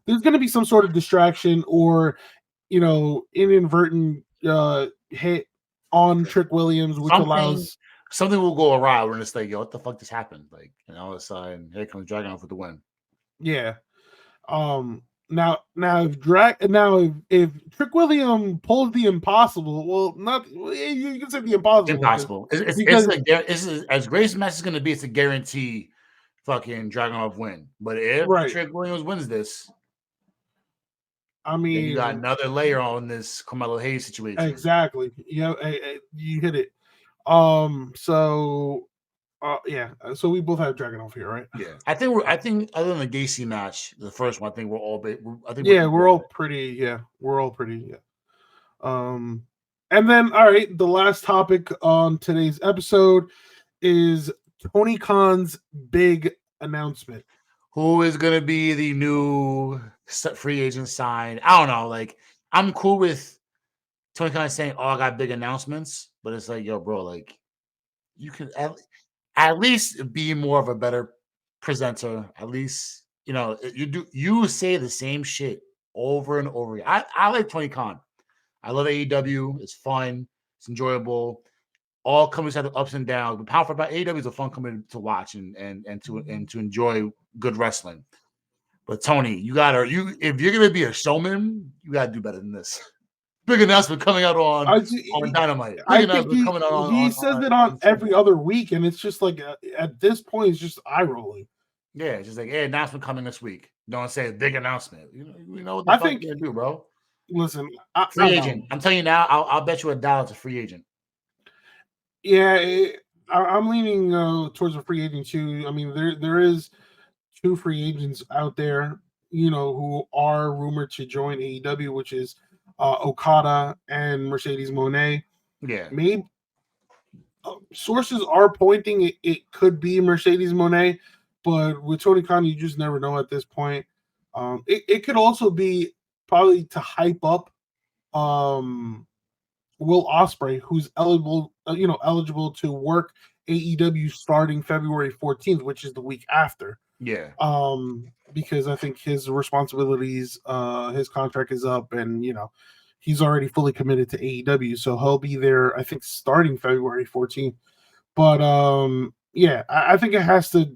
There's gonna be some sort of distraction or inadvertent hit on Trick Williams, which something allows something will go awry when it's like, yo, what the fuck just happened? Like, all of a sudden, here comes Dragunov with the win. yeah. Now if Trick William pulls the impossible, well, not you can say the impossible Impossible. It's because like it's as great as match is going to be. It's a guarantee, fucking Dragunov win. But if right. Trick Williams wins this, I then you got mean, another layer on this Carmelo Hayes situation. exactly. You hit it. So yeah. So we both have Dragunov here, right? Yeah, I think we're. I think other than the Gacy match, the first one, I think we're all. I think we're Yeah, equal on it. we're all pretty. Yeah. Um, and then all right, the last topic on today's episode is Tony Khan's big announcement. Who is going to be the new free agent signed? I don't know. Like, I'm cool with Tony Khan saying, "Oh, I got big announcements," but it's like, yo, bro, like, you can at least be more of a better presenter. At least, you say the same shit over and over again. I like Tony Khan. I love AEW. It's fun. It's enjoyable. All companies have the ups and downs. But pound for pound, AEW is a fun company to watch and to enjoy good wrestling. But Tony, if you're gonna be a showman, you gotta do better than this. Big announcement coming out on Dynamite. Big I think announcement coming out he says it on every other week, and it's just like at this point, it's just eye rolling. Yeah, it's just like, hey, announcement coming this week. Don't say big announcement. You know what the I fuck think. you're gonna do, bro. Listen, Free I know. agent. I'm telling you now. I'll bet you $1 to free agent. Yeah, I'm leaning towards a free agent too. I mean, there is two free agents out there, who are rumored to join AEW, which is Okada and Mercedes Moné. Yeah. Maybe sources are pointing it could be Mercedes Moné, but with Tony Khan, you just never know at this point. It could also be probably to hype up Will Ospreay, who's eligible to work AEW starting February 14th, which is the week after. Yeah. Because I think his responsibilities, his contract is up, and he's already fully committed to AEW, so he'll be there. I think starting February 14th. But yeah, I think it has to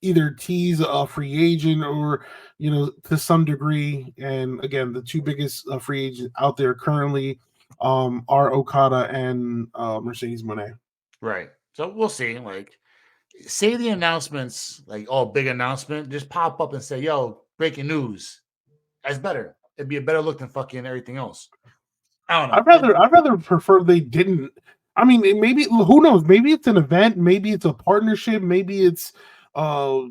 either tease a free agent or to some degree. And again, the two biggest free agents out there currently are Okada and Mercedes Moné. Right. So we'll see. Like, say the announcements, like, oh, big announcement, just pop up and say, yo, breaking news. That's better. It'd be a better look than fucking everything else. I don't know. I'd rather prefer they didn't. I mean, maybe who knows? Maybe it's an event. Maybe it's a partnership. Maybe it's I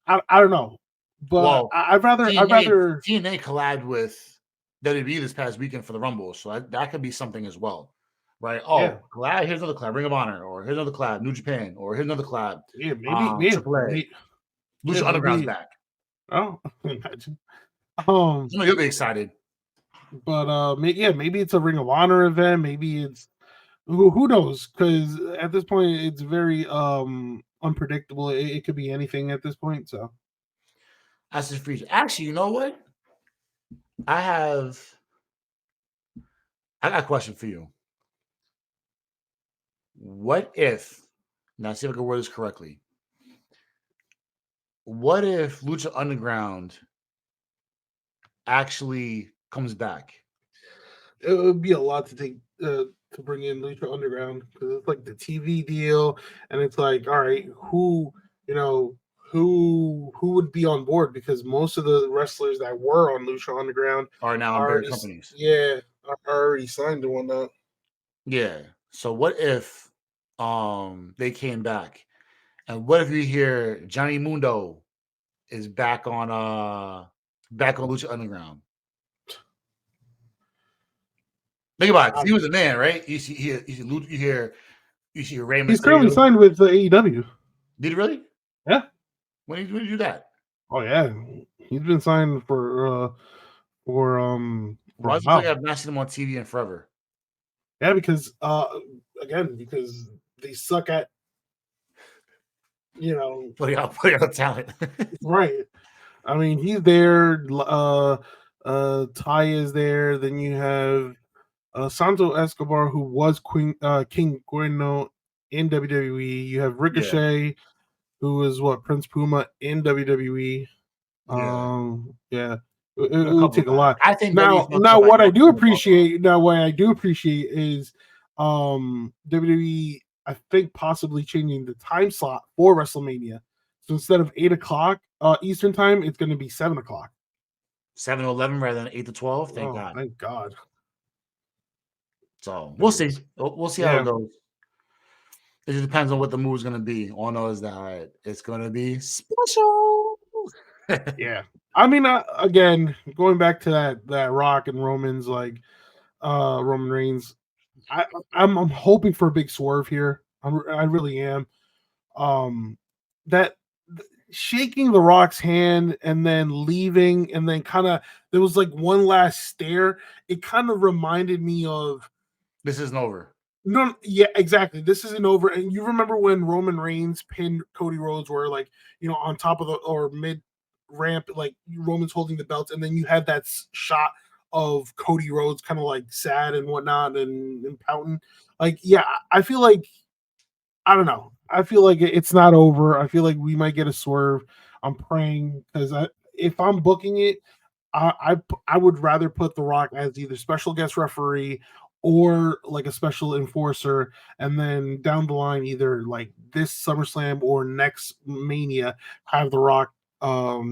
don't know. But Well, I'd rather TNA collabed with WWE this past weekend for the Rumble, so that could be something as well, right? yeah. Oh, collab. Here's another collab, Ring of Honor, or here's another collab, New Japan, or here's another collab, Yeah, maybe AAA, Lucha Underground's back. Oh, imagine. You'll be excited. But maybe it's a Ring of Honor event. Maybe it's who knows? Because at this point, it's very unpredictable. It could be anything at this point. So that's the free. Actually, you know what? I got a question for you. What if? Now, see if I can word this correctly. What if Lucha Underground actually comes back? it would be a lot to take to bring in Lucha Underground because it's like the TV deal, and it's like, all right, who would be on board? Because most of the wrestlers that were on Lucha Underground Are now in bigger companies. are already signed and whatnot. Yeah. So what if they came back? And what if you hear Johnny Mundo is back on Lucha Underground? Think about it, 'cause he was a man, right? You hear Rey He's currently Mysterio. signed with the AEW. Did he really? Yeah. When did you do that? Oh yeah, he's been signed for Why a does it like while. I've not seen him on TV in forever? Yeah, because because they suck at Putting out talent. right. I mean, he's there. Ty is there. Then you have Santo Escobar, who was King Cuerno in WWE. You have Yeah, Ricochet, who is what Prince Puma in WWE. yeah. Yeah, it A would couple take a guys. lot. I think WWE Now, fucked now up by what I not do putting the belt on. appreciate, is WWE. I think possibly changing the time slot for WrestleMania. So instead of 8 o'clock Eastern time, it's going to be 7 o'clock. 7 to 11 rather than 8 to 12. Thank Oh, God. thank God. So we'll see. Because We'll see how it yeah, goes. It just depends on what the move's gonna be. All I know is that it's gonna be special. yeah. I mean, again, going back to that Rock and Roman's Roman Reigns, I'm hoping for a big swerve here. I really am. Um, that shaking the Rock's hand and then leaving, and then kind of there was like one last stare. It kind of reminded me of This isn't over. no, yeah, exactly. This isn't over. And you remember when Roman Reigns pinned Cody Rhodes, where like on top of the or mid ramp, like Roman's holding the belt, and then you had that shot of Cody Rhodes kind of like sad and whatnot and pouting. Like, yeah, I feel like I don't know. I feel like it's not over. I feel like we might get a swerve. I'm praying because if I'm booking it, I would rather put The Rock as either special guest referee or like a special enforcer, and then down the line, either like this SummerSlam or next Mania, have The Rock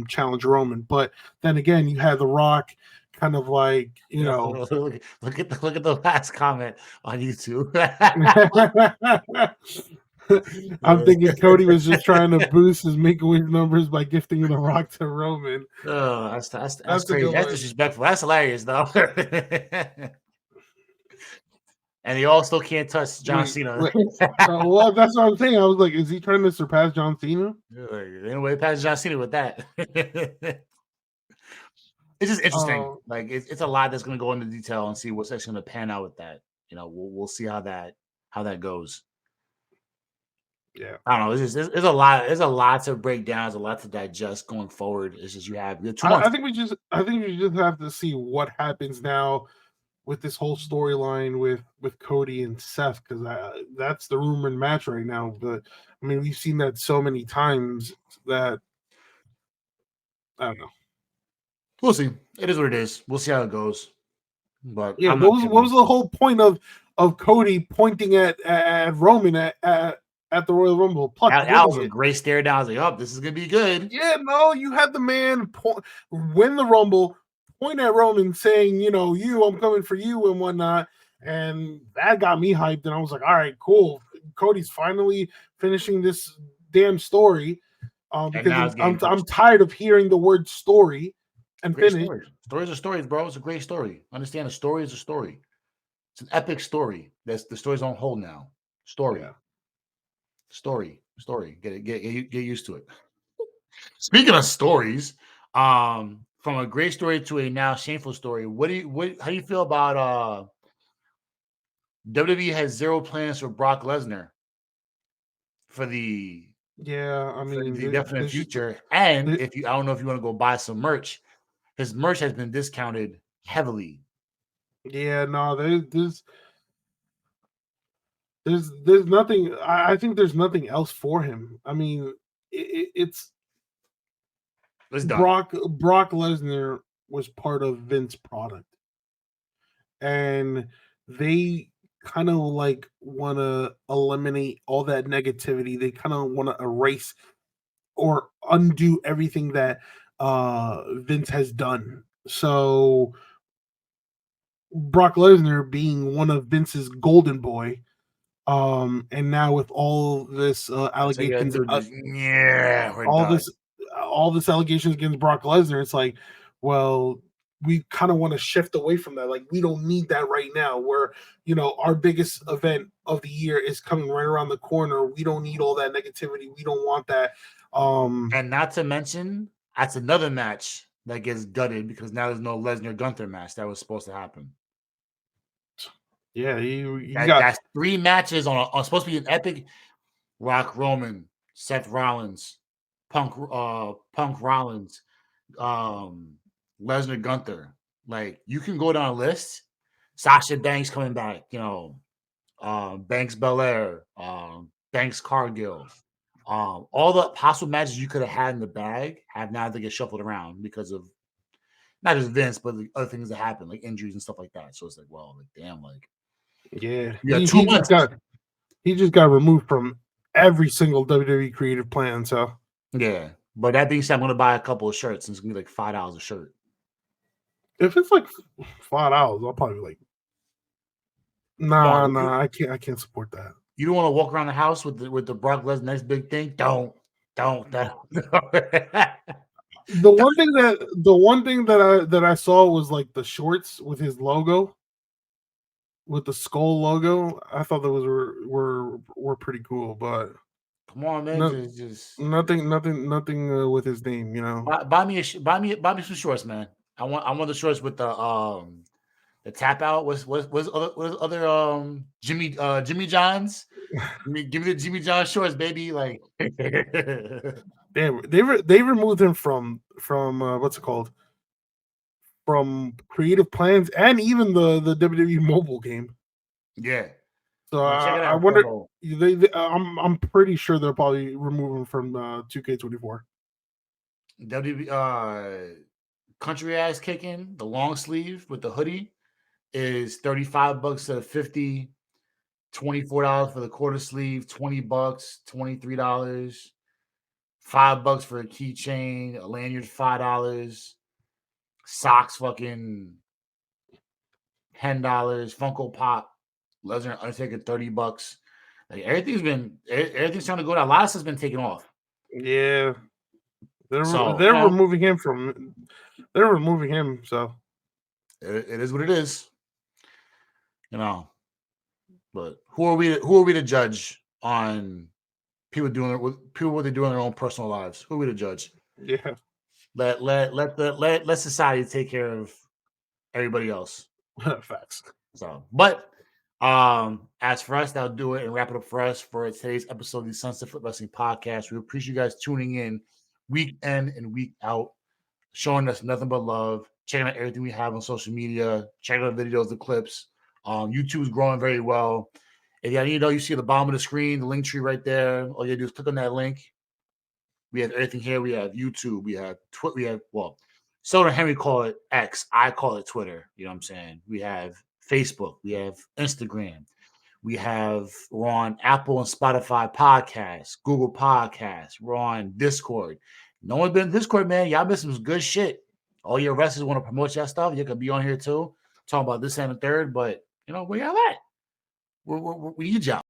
challenge Roman. But then again, you have The Rock kind of like Look at the last comment on YouTube. I'm thinking Cody was just trying to boost his Make-A-Wish numbers by gifting The Rock to Roman. Oh, that's That's a crazy. good That's one. disrespectful. That's hilarious though. And they all still can't touch John Wait, Cena. wait. Well, that's what I'm saying. I was like, is he trying to surpass John Cena? Ain't no way past John Cena with that. It's just interesting. Uh, Like it's a lot that's going to go into detail and see what's actually going to pan out with that. We'll see how that goes. yeah. I don't know. It's a lot. There's a lot to break down. There's a lot to digest going forward. It's just you have 2 months. I think we just have to see what happens now with this whole storyline with Cody and Seth, because that's the rumored match right now. But I mean, we've seen that so many times that I don't know. We'll see. It is what it is. We'll see how it goes. But Yeah, I'm not what giving. was the whole point of Cody pointing at Roman at the Royal Rumble? Plus, That was a great stare down. I was like, oh, this is gonna be good. yeah, no, you had the man win the Rumble, point at Roman, saying, I'm coming for you and whatnot, and that got me hyped. And I was like, all right, cool. Cody's finally finishing this damn story, And because now it's getting I'm pushed. tired of hearing the word story and Great finish. stories. Stories are stories, bro. It's a great story. Understand a story is a story. It's an epic story. That's the stories on hold now. Yeah. Story. Story. Get used to it. Speaking of stories, from a great story to a now shameful story, how do you feel about WWE has zero plans for Brock Lesnar for the Yeah, I for mean, the definite there's future? And there, if you I don't know if you want to go buy some merch, his merch has been discounted heavily. yeah, no, there's nothing. I think there's nothing else for him. I mean, it's It's done. Brock Lesnar was part of Vince's product, and they kind of like want to eliminate all that negativity. They kind of want to erase or undo everything that Vince has done. So Brock Lesnar being one of Vince's golden boy, and now with all this So yeah, allegations, dude, yeah, we're all done. this all this allegations against Brock Lesnar, it's like, well, we kind of want to shift away from that. Like, we don't need that right now. Where our biggest event of the year is coming right around the corner. We don't need all that negativity. We don't want that. And not to mention, that's another match that gets gutted because now there's no Lesnar Gunther match that was supposed to happen. Yeah, you That got that's 3 matches on supposed to be an epic. Rock Roman, Seth Rollins, Punk Rollins, um, Lesnar Gunther. Like you can go down a list. Sasha Banks coming back, Banks Belair, Banks Cargill. All the possible matches you could have had in the bag have now to get shuffled around because of not just Vince, but the other things that happen, like injuries and stuff like that. So it's like, well, like damn, like Yeah, you got he, 2 months. he just got removed from every single WWE creative plan. So Yeah, but that being said, I'm gonna buy a couple of shirts, and it's gonna be like $5 a shirt. if it's like $5, I'll probably be like, Come nah, on, I can't support that. you don't want to walk around the house with the Brock Lesnar next big thing. Don't. That, The one thing that I saw was like the shorts with his logo, with the skull logo. I thought those were pretty cool, but come on, man, no, just nothing with his name. You know, buy me buy me some shorts, man. I want the shorts with the tap out. What's other Jimmy John's? Give me the Jimmy John shorts, baby. Like damn, they removed him from what's it called, from creative plans and even the WWE mobile game. yeah. So Check it I out. wonder. So, I'm pretty sure they'll probably remove him from 2K24. country ass kicking the long sleeve with the hoodie is $35 to 50, $24 for the quarter sleeve, $20, $23, $5 for a keychain, a lanyard, $5, socks, fucking $10, Funko Pop, Lesnar Undertaker, $30. Like everything's trying to go down. A lot of stuff's been taken off. Yeah, So they're removing him from. They're removing him. So it is what it is. But who are we to judge on people doing what they do in their own personal lives? Who are we to judge? yeah, Let society take care of everybody else. facts. So, but as for us, that'll do it and wrap it up for us for today's episode of the Sunset Flip Wrestling Podcast. We appreciate you guys tuning in week in and week out, showing us nothing but love, checking out everything we have on social media, checking out the videos, the clips. YouTube is growing very well. If you see at the bottom of the screen, the link tree right there. All you do is click on that link. We have everything here. We have YouTube. We have Twitter. We have, Soda Henry call it X. I call it Twitter. You know what I'm saying? We have Facebook. We have Instagram. We're on Apple and Spotify podcasts, Google Podcasts. We're on Discord. No one's been in Discord, man. Y'all missing some good shit. All your wrestlers want to promote your stuff. You can be on here too. Talking about this and the third, but where y'all at? We need y'all.